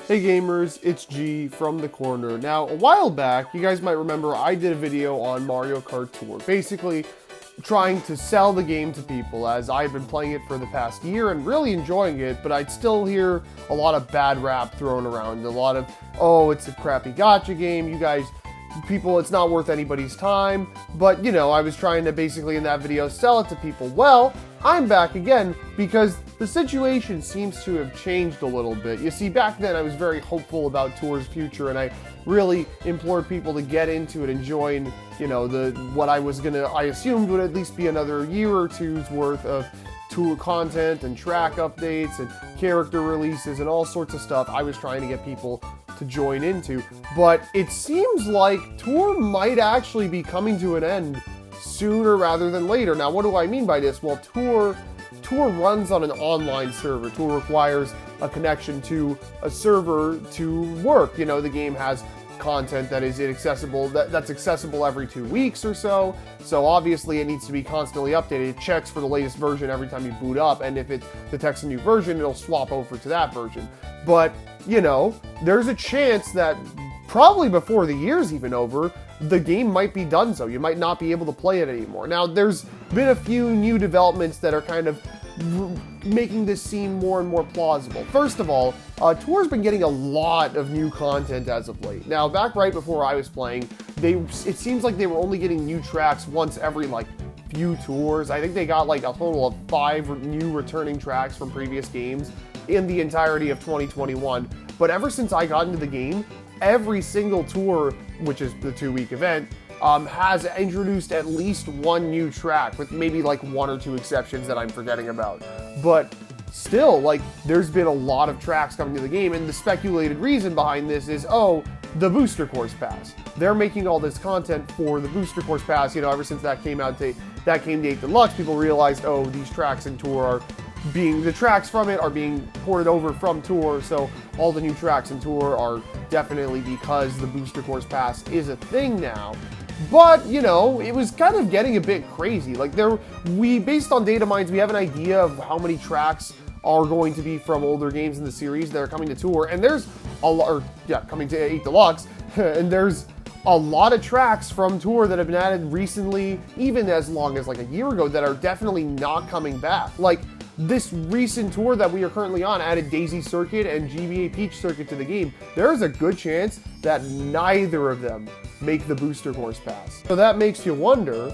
Hey gamers, it's G from the corner. Now, a while back, you guys might remember I did a video on Mario Kart Tour, basically trying to sell the game to people as I've been playing it for the past year and really enjoying it, but I'd still hear a lot of bad rap thrown around. A lot of, oh, it's a crappy gacha game, you guys, people, it's not worth anybody's time. But, you know, I was trying to basically in that video sell it to people. Well, I'm back again because the situation seems to have changed a little bit. You see, back then I was very hopeful about Tour's future and I really implored people to get into it and join, you know, what I assumed would at least be another year or two's worth of Tour content and track updates and character releases and all sorts of stuff I was trying to get people to join into. But it seems like Tour might actually be coming to an end sooner rather than later. Now, what do I mean by this? Well, Tour runs on an online server. Tour requires a connection to a server to work. You know, the game has content that is inaccessible, that's accessible every 2 weeks or so. So obviously it needs to be constantly updated. It checks for the latest version every time you boot up, and if it detects a new version, it'll swap over to that version. But, you know, there's a chance that probably before the year's even over, the game might be done so. You might not be able to play it anymore. Now, there's been a few new developments that are kind of making this seem more and more plausible. First of all, Tour's been getting a lot of new content as of late. Now, back right before I was playing, it seems like they were only getting new tracks once every, like, few tours. I think they got, like, a total of 5 new returning tracks from previous games in the entirety of 2021. But ever since I got into the game, every single tour, which is the 2-week event, has introduced at least one new track, with maybe like 1 or 2 exceptions that I'm forgetting about. But still, like, there's been a lot of tracks coming to the game, and the speculated reason behind this is, oh, the Booster Course Pass. They're making all this content for the Booster Course Pass. You know, ever since that came out, that came to 8 Deluxe, people realized, oh, these tracks in Tour are the tracks from it are being ported over from Tour, so all the new tracks in Tour are definitely because the Booster Course Pass is a thing now. But, you know, it was kind of getting a bit crazy. Like, based on data mines, we have an idea of how many tracks are going to be from older games in the series that are coming to Tour, and there's a lot, coming to 8 Deluxe, and there's a lot of tracks from Tour that have been added recently, even as long as like a year ago, that are definitely not coming back. Like, this recent tour that we are currently on added Daisy Circuit and GBA Peach Circuit to the game. There is a good chance that neither of them make the Booster Course Pass. So that makes you wonder,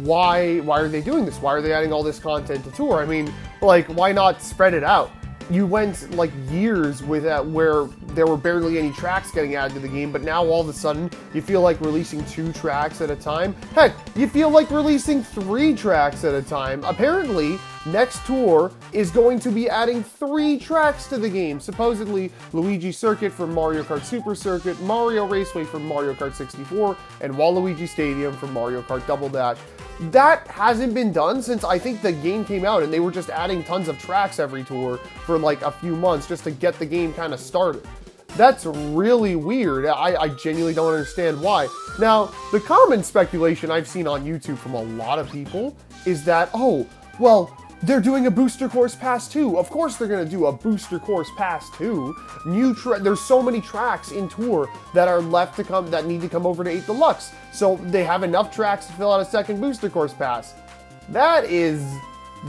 why are they doing this? Why are they adding all this content to Tour? I mean, like, why not spread it out? You went like years with that where there were barely any tracks getting added to the game, but now all of a sudden you feel like releasing 2 tracks at a time. Heck, you feel like releasing 3 tracks at a time. Apparently, next Tour is going to be adding 3 tracks to the game. Supposedly, Luigi Circuit from Mario Kart Super Circuit, Mario Raceway from Mario Kart 64, and Waluigi Stadium from Mario Kart Double Dash. That hasn't been done since I think the game came out, and they were just adding tons of tracks every tour for like a few months just to get the game kind of started. That's really weird. I genuinely don't understand why. Now, the common speculation I've seen on YouTube from a lot of people is that, oh, well, they're doing a Booster Course Pass 2. Of course they're going to do a Booster Course Pass 2. There's so many tracks in Tour that are left to come, that need to come over to 8 Deluxe. So they have enough tracks to fill out a second Booster Course Pass. That is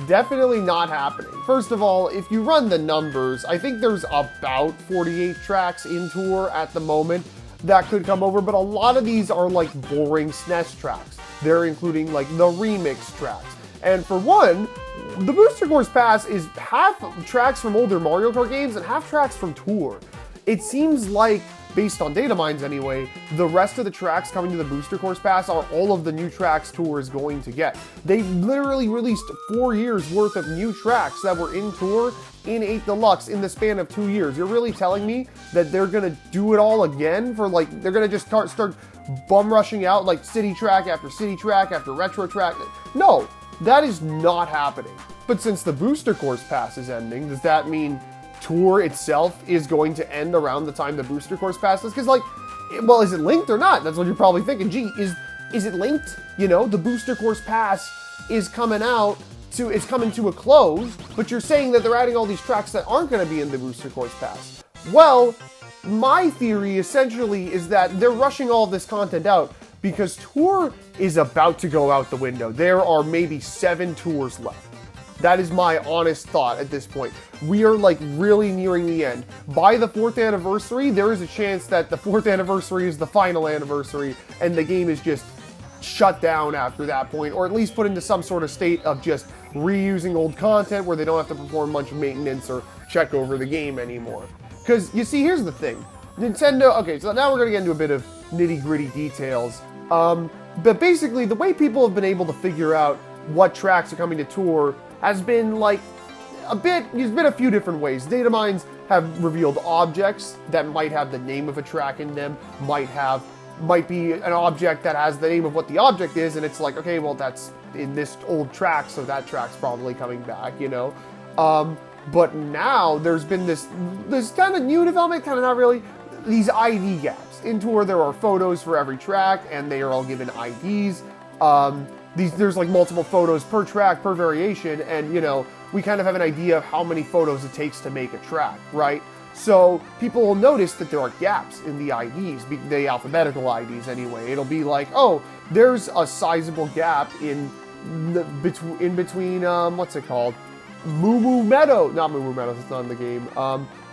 definitely not happening. First of all, if you run the numbers, I think there's about 48 tracks in Tour at the moment that could come over, but a lot of these are like boring SNES tracks. They're including like the remix tracks. And for one, the Booster Course Pass is half tracks from older Mario Kart games and half tracks from Tour. It seems like, based on data mines anyway, the rest of the tracks coming to the Booster Course Pass are all of the new tracks Tour is going to get. They literally released 4 years worth of new tracks that were in Tour in 8 Deluxe in the span of 2 years. You're really telling me that they're gonna do it all again for like, they're gonna just start bum rushing out like city track after city track after retro track? No. That is not happening. But since the Booster Course Pass is ending, does that mean Tour itself is going to end around the time the Booster Course Pass is? Because, like, well, is it linked or not? That's what you're probably thinking. Gee, is it linked? You know, the Booster Course Pass is coming to a close, but you're saying that they're adding all these tracks that aren't going to be in the Booster Course Pass. Well, my theory essentially is that they're rushing all of this content out because Tour is about to go out the window. There are maybe 7 tours left. That is my honest thought at this point. We are like really nearing the end. By the 4th anniversary, there is a chance that the 4th anniversary is the final anniversary and the game is just shut down after that point, or at least put into some sort of state of just reusing old content where they don't have to perform much maintenance or check over the game anymore. Because, you see, here's the thing. Nintendo, okay, so now we're going to get into a bit of nitty-gritty details. But basically, the way people have been able to figure out what tracks are coming to Tour has been like there's been a few different ways. Data mines have revealed objects that might have the name of a track in them, might be an object that has the name of what the object is, and it's like, okay, well, that's in this old track, so that track's probably coming back, you know? But now there's been this kind of new development, kind of not really, these ID gaps. In Tour, there are photos for every track, and they are all given IDs. There's like multiple photos per track, per variation, and you know, we kind of have an idea of how many photos it takes to make a track, right? So people will notice that there are gaps in the IDs, the alphabetical IDs anyway. It'll be like, oh, there's a sizable gap in between what's it called? Moo Moo Meadow, not Moo Moo Meadows, it's not in the game.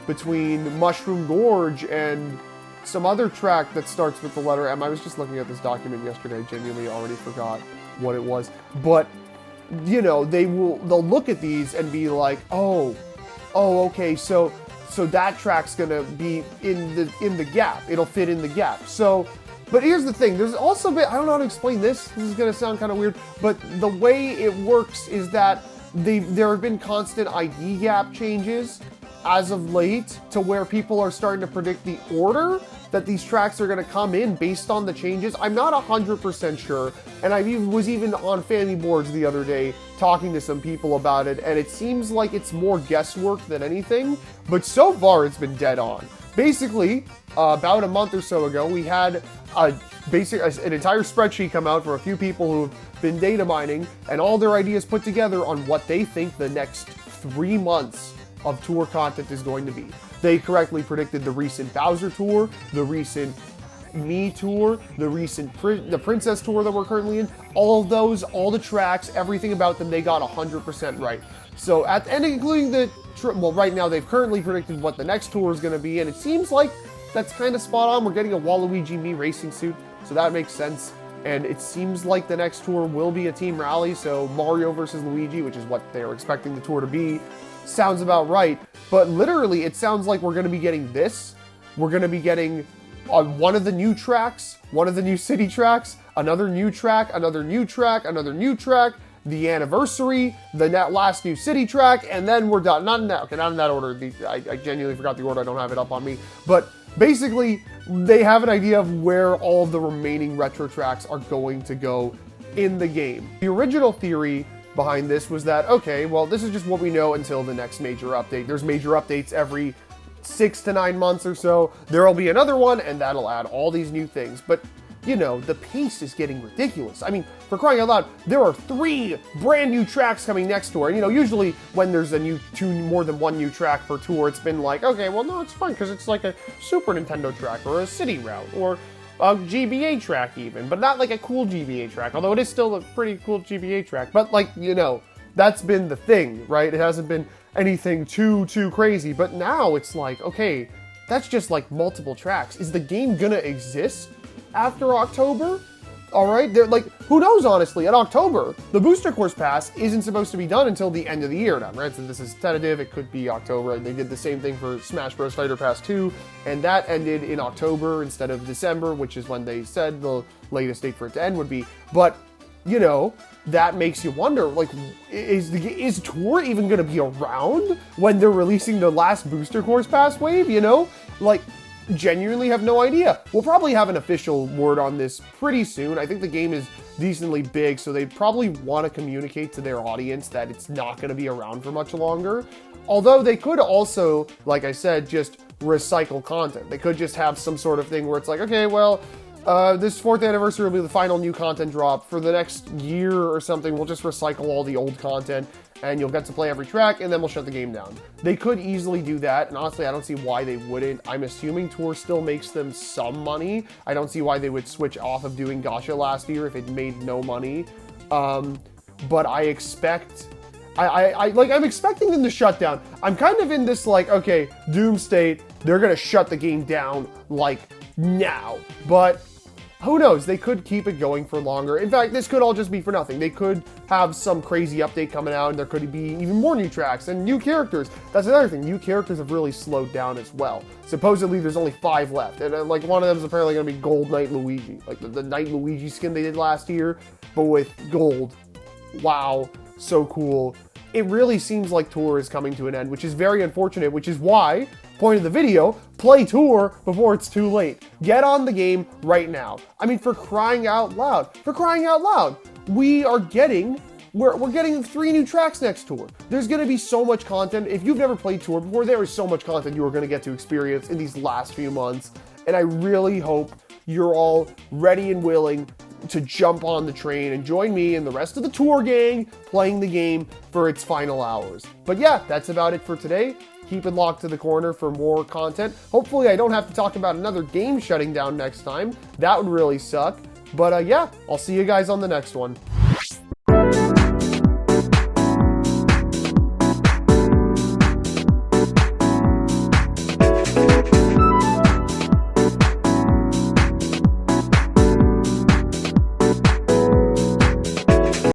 Between Mushroom Gorge and some other track that starts with the letter M. I was just looking at this document yesterday. I genuinely already forgot what it was. But, you know, they'll look at these and be like, oh, okay, so that track's gonna be in the gap. It'll fit in the gap. So, but here's the thing. There's also I don't know how to explain this. This is gonna sound kind of weird, but the way it works is that there have been constant ID gap changes as of late to where people are starting to predict the order that these tracks are going to come in based on the changes. I'm not 100% sure, and I was even on Fanny Boards the other day talking to some people about it, and it seems like it's more guesswork than anything, but so far it's been dead on. Basically, about a month or so ago, we had an entire spreadsheet come out for a few people who've been data mining, and all their ideas put together on what they think the next 3 months of Tour content is going to be. They correctly predicted the recent Bowser Tour, the recent Me Tour, the Princess Tour that we're currently in. All of those, all the tracks, everything about them, they got 100% right. So at the end, including right now they've currently predicted what the next tour is going to be, and it seems like that's kind of spot on. We're getting a Waluigi Me racing suit, so that makes sense. And it seems like the next tour will be a team rally, so Mario versus Luigi, which is what they are expecting the tour to be, sounds about right. But literally, it sounds like we're going to be getting this. We're going to be getting one of the new tracks, one of the new city tracks, another new track, another new track, another new track, the anniversary, the last new city track, and then we're done. Not in that order. I genuinely forgot the order. I don't have it up on me. But basically, they have an idea of where all of the remaining retro tracks are going to go in the game. The original theory behind this was that, okay, well, this is just what we know until the next major update. There's major updates every 6 to 9 months or so. There'll be another one, and that'll add all these new things. But, you know, the pace is getting ridiculous. I mean, for crying out loud, there are 3 brand new tracks coming next tour. And, you know, usually when there's more than one new track per tour, it's been like, okay, well, no, it's fun because it's like a Super Nintendo track or a city route or a GBA track even, but not like a cool GBA track, although it is still a pretty cool GBA track. But like, you know, that's been the thing, right? It hasn't been anything too crazy, but now it's like, okay, that's just like multiple tracks. Is the game gonna exist after October? All right, they're like, who knows, honestly. In October, the Booster Course Pass isn't supposed to be done until the end of the year now, right? So this is tentative, it could be October, and they did the same thing for Smash Bros. Fighter Pass 2, and that ended in October instead of December, which is when they said the latest date for it to end would be. But, you know, that makes you wonder, like, is Tour even going to be around when they're releasing the last Booster Course Pass wave, you know? Like, genuinely have no idea. We'll probably have an official word on this pretty soon. I think the game is decently big, so they probably want to communicate to their audience that it's not going to be around for much longer. Although they could also, like I said, just recycle content. They could just have some sort of thing where it's like, okay, well, This 4th anniversary will be the final new content drop. For the next year or something, we'll just recycle all the old content, and you'll get to play every track, and then we'll shut the game down. They could easily do that, and honestly, I don't see why they wouldn't. I'm assuming Tour still makes them some money. I don't see why they would switch off of doing Gacha last year if it made no money. But I expect... I'm expecting them to shut down. I'm kind of in this, like, okay, Doom State, they're gonna shut the game down, like, now. But who knows? They could keep it going for longer. In fact, this could all just be for nothing. They could have some crazy update coming out, and there could be even more new tracks and new characters. That's another thing. New characters have really slowed down as well. Supposedly, there's only 5 left, and like one of them is apparently going to be Gold Knight Luigi, like the Knight Luigi skin they did last year, but with gold. Wow, so cool. It really seems like Tour is coming to an end, which is very unfortunate, which is why, point of the video, play Tour before it's too late. Get on the game right now. I mean, for crying out loud. We're getting 3 new tracks next Tour. There's going to be so much content. If you've never played Tour before, there is so much content you are going to get to experience in these last few months. And I really hope you're all ready and willing to jump on the train and join me and the rest of the Tour gang playing the game for its final hours. But yeah, that's about it for today. Keep it locked to the corner for more content. Hopefully I don't have to talk about another game shutting down next time. That would really suck. But yeah, I'll see you guys on the next one.